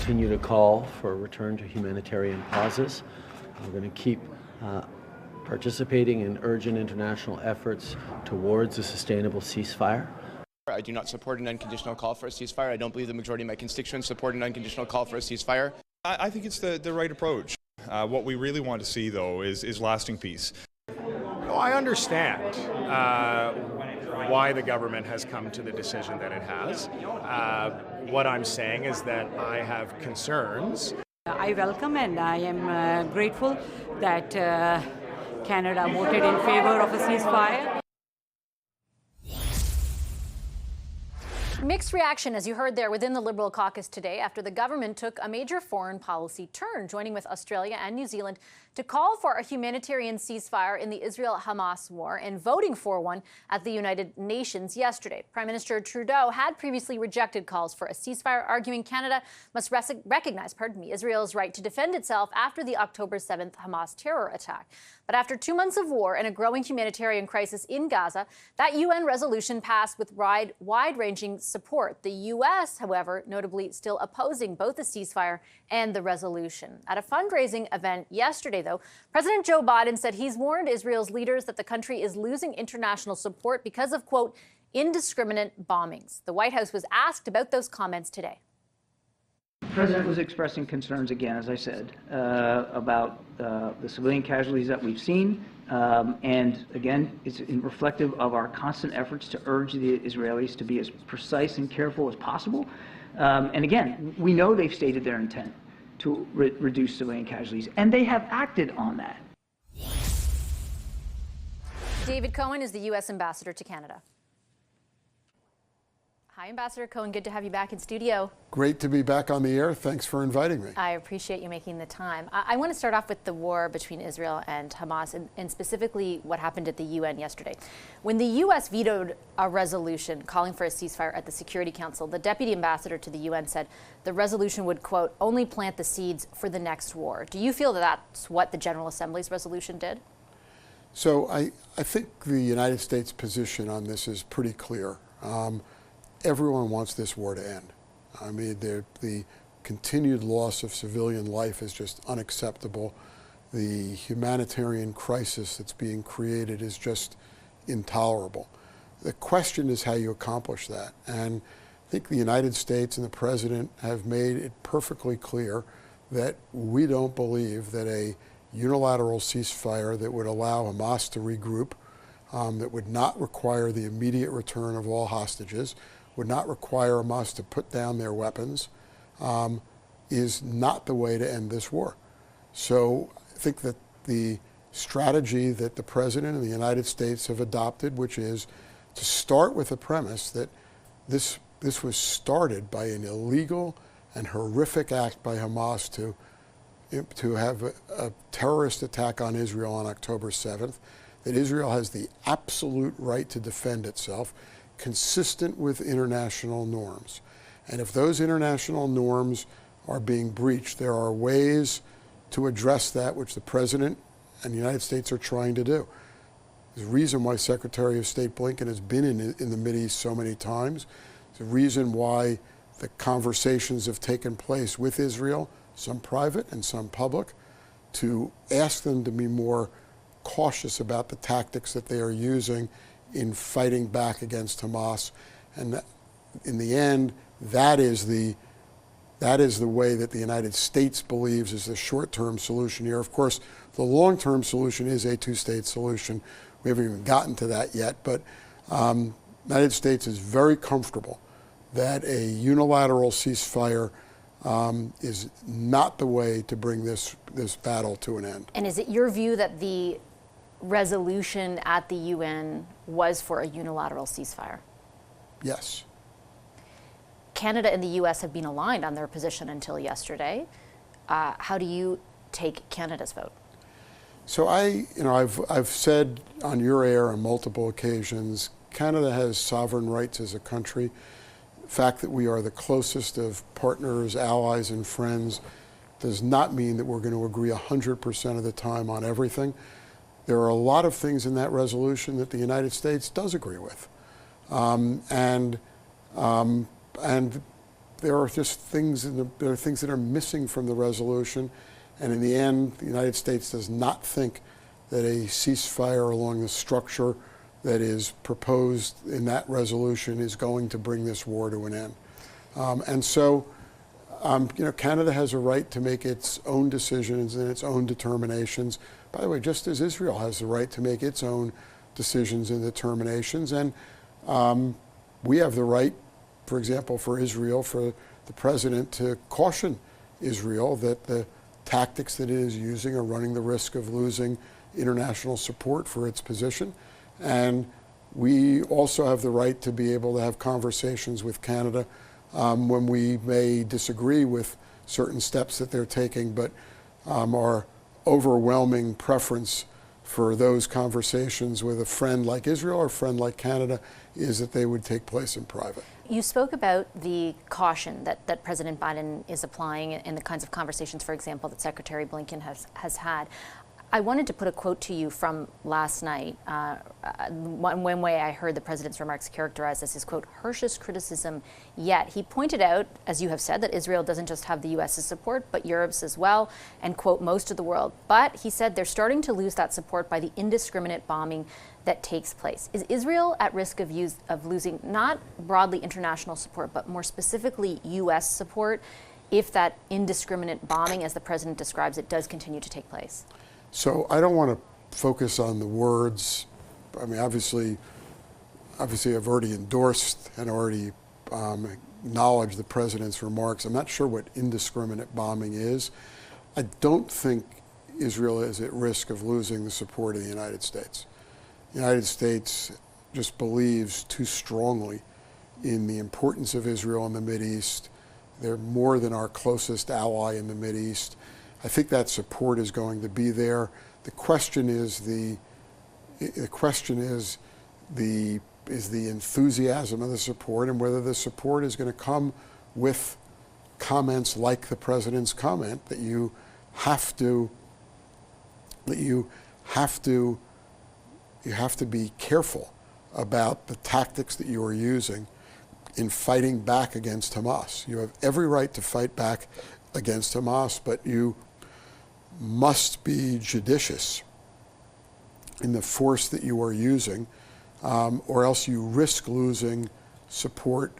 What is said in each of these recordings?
continue to call for a return to humanitarian pauses. We're going to keep participating in urgent international efforts towards a sustainable ceasefire. I do not support an unconditional call for a ceasefire. I don't believe the majority of my constituents support an unconditional call for a ceasefire. I think it's the right approach. What we really want to see, though, is lasting peace. I understand why the government has come to the decision that it has. What I'm saying is that I have concerns. I welcome and I am grateful that Canada voted in favor of a ceasefire. Mixed reaction, as you heard there, within the Liberal caucus today after the government took a major foreign policy turn, joining with Australia and New Zealand to call for a humanitarian ceasefire in the Israel-Hamas war and voting for one at the United Nations yesterday. Prime Minister Trudeau had previously rejected calls for a ceasefire, arguing Canada must recognize, Israel's right to defend itself after the October 7th Hamas terror attack. But after 2 months of war and a growing humanitarian crisis in Gaza, that UN resolution passed with wide-ranging support. The U.S., however, notably still opposing both the ceasefire and the resolution. At a fundraising event yesterday, though, President Joe Biden said he's warned Israel's leaders that the country is losing international support because of, quote, indiscriminate bombings. The White House was asked about those comments today. The President was expressing concerns again, as I said, about the civilian casualties that we've seen. And again, it's reflective of our constant efforts to urge the Israelis to be as precise and careful as possible. And again, we know they've stated their intent to reduce civilian casualties, and they have acted on that. David Cohen is the U.S. ambassador to Canada. Hi, Ambassador Cohen. Good to have you back in studio. Great to be back on the air. Thanks for inviting me. I appreciate you making the time. I want to start off with the war between Israel and Hamas, and specifically what happened at the UN yesterday. When the U.S. vetoed a resolution calling for a ceasefire at the Security Council, the deputy ambassador to the UN said the resolution would, quote, only plant the seeds for the next war. Do you feel that that's what the General Assembly's resolution did? So I think the United States position on this is pretty clear. Everyone wants this war to end. I mean, the continued loss of civilian life is just unacceptable. The humanitarian crisis that's being created is just intolerable. The question is how you accomplish that. And I think the United States and the President have made it perfectly clear that we don't believe that a unilateral ceasefire that would allow Hamas to regroup, that would not require the immediate return of all hostages, would not require Hamas to put down their weapons, is not the way to end this war. So I think that the strategy that the President and the United States have adopted, which is to start with the premise that this was started by an illegal and horrific act by Hamas to have a terrorist attack on Israel on October 7th, that Israel has the absolute right to defend itself, consistent with international norms. And if those international norms are being breached, there are ways to address that, which the President and the United States are trying to do. There's a reason why Secretary of State Blinken has been in the Mideast so many times. There's a reason why the conversations have taken place with Israel, some private and some public, to ask them to be more cautious about the tactics that they are using in fighting back against Hamas. And in the end, that is the way that the United States believes is the short-term solution here. Of course, the long-term solution is a two-state solution. We haven't even gotten to that yet, but the United States is very comfortable that a unilateral ceasefire is not the way to bring this battle to an end. And is it your view that the resolution at the UN was for a unilateral ceasefire? Yes. Canada and the U.S. have been aligned on their position until yesterday. How do you take Canada's vote? So I've said on your air on multiple occasions, Canada has sovereign rights as a country. The fact that we are the closest of partners, allies, and friends does not mean that we're going to agree 100% of the time on everything. There are a lot of things in that resolution that the United States does agree with. And there are just things there are things that are missing from the resolution, and in the end, the United States does not think that a ceasefire along the structure that is proposed in that resolution is going to bring this war to an end. And so, Canada has a right to make its own decisions and its own determinations. By the way, just as Israel has the right to make its own decisions and determinations. And we have the right, for example, for Israel, for the president to caution Israel that the tactics that it is using are running the risk of losing international support for its position. And we also have the right to be able to have conversations with Canada when we may disagree with certain steps that they're taking, but our overwhelming preference for those conversations with a friend like Israel or a friend like Canada is that they would take place in private. You spoke about the caution that President Biden is applying in the kinds of conversations, for example, that Secretary Blinken has had. I wanted to put a quote to you from last night. One way I heard the president's remarks characterized as his, quote, harshest criticism yet. He pointed out, as you have said, that Israel doesn't just have the U.S.'s support, but Europe's as well, and, quote, most of the world. But he said they're starting to lose that support by the indiscriminate bombing that takes place. Is Israel at risk of losing not broadly international support, but more specifically U.S. support if that indiscriminate bombing, as the president describes it, does continue to take place? So I don't want to focus on the words. I mean, obviously I've already endorsed and already acknowledged the president's remarks. I'm not sure what indiscriminate bombing is. I don't think Israel is at risk of losing the support of the United States. The United States just believes too strongly in the importance of Israel in the Mideast. They're more than our closest ally in the Mideast. I think that support is going to be there. The question is the enthusiasm of the support, and whether the support is going to come with comments like the president's comment that you have to be careful about the tactics that you are using in fighting back against Hamas. You have every right to fight back against Hamas, but you must be judicious in the force that you are using, or else you risk losing support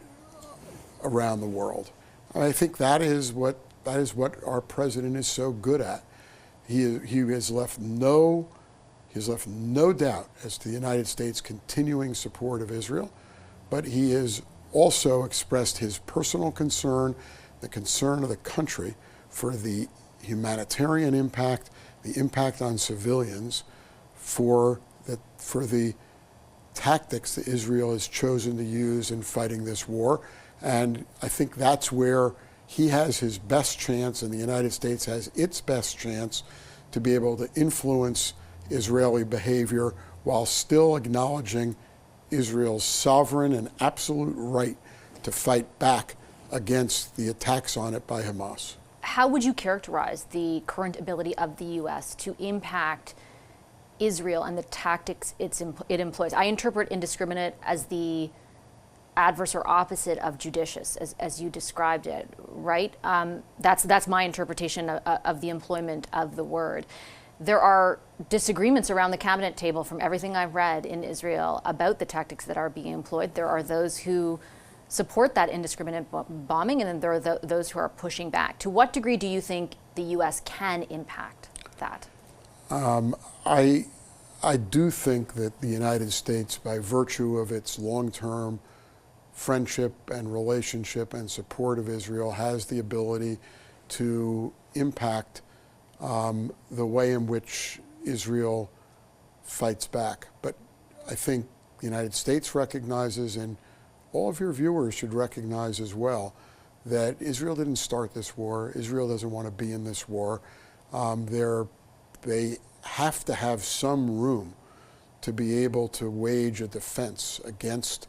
around the world. I think that is what our president is so good at. He has left no doubt as to the United States' continuing support of Israel, but he has also expressed his personal concern, the concern of the country for the humanitarian impact, the impact on civilians, for the tactics that Israel has chosen to use in fighting this war. And I think that's where he has his best chance, and the United States has its best chance to be able to influence Israeli behavior while still acknowledging Israel's sovereign and absolute right to fight back against the attacks on it by Hamas. How would you characterize the current ability of the U.S. to impact Israel and the tactics it employs? I interpret indiscriminate as the adverse or opposite of judicious, as you described it, right? That's my interpretation of the employment of the word. There are disagreements around the cabinet table from everything I've read in Israel about the tactics that are being employed. There are those who support that indiscriminate bombing, and then there are those who are pushing back. To what degree do you think the U.S. can impact that? I do think that the United States, by virtue of its long-term friendship and relationship and support of Israel, has the ability to impact the way in which Israel fights back. But I think the United States recognizes, and all of your viewers should recognize as well, that Israel didn't start this war. Israel doesn't want to be in this war. They have to have some room to be able to wage a defense against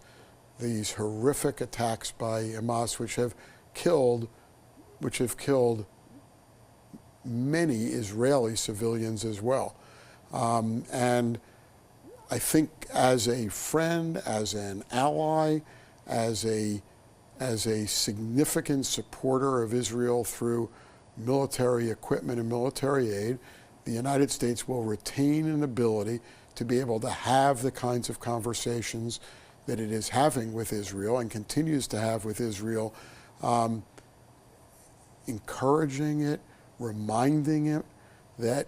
these horrific attacks by Hamas, which have killed many Israeli civilians as well. And I think as a friend, as an ally, as a as a significant supporter of Israel through military equipment and military aid, the United States will retain an ability to be able to have the kinds of conversations that it is having with Israel and continues to have with Israel, encouraging it, reminding it that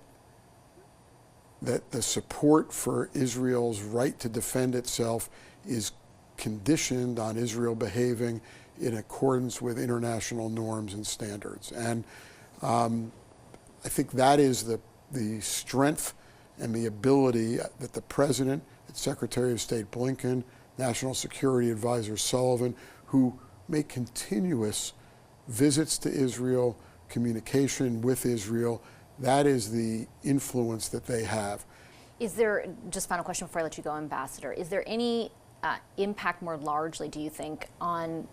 the support for Israel's right to defend itself is conditioned on Israel behaving in accordance with international norms and standards. And I think that is the strength and the ability that the President, Secretary of State Blinken, National Security Advisor Sullivan, who make continuous visits to Israel, communication with Israel, that is the influence that they have. Is there, just final question before I let you go, Ambassador, is there any impact more largely, do you think, on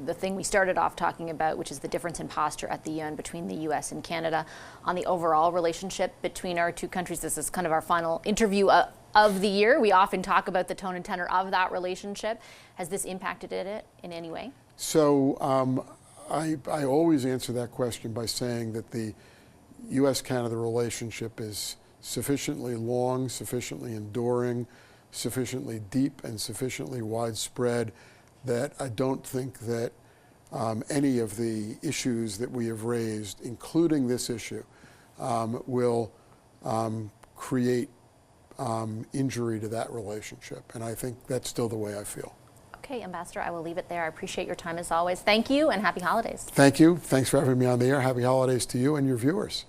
the thing we started off talking about, which is the difference in posture at the UN between the US and Canada, on the overall relationship between our two countries? This is kind of our final interview of the year. We often talk about the tone and tenor of that relationship. Has this impacted it in any way? So I always answer that question by saying that the US-Canada relationship is sufficiently long, sufficiently enduring, sufficiently deep, and sufficiently widespread that I don't think that any of the issues that we have raised, including this issue, will create injury to that relationship. And I think that's still the way I feel. Okay, Ambassador, I will leave it there. I appreciate your time as always. Thank you and happy holidays. Thank you. Thanks for having me on the air. Happy holidays to you and your viewers.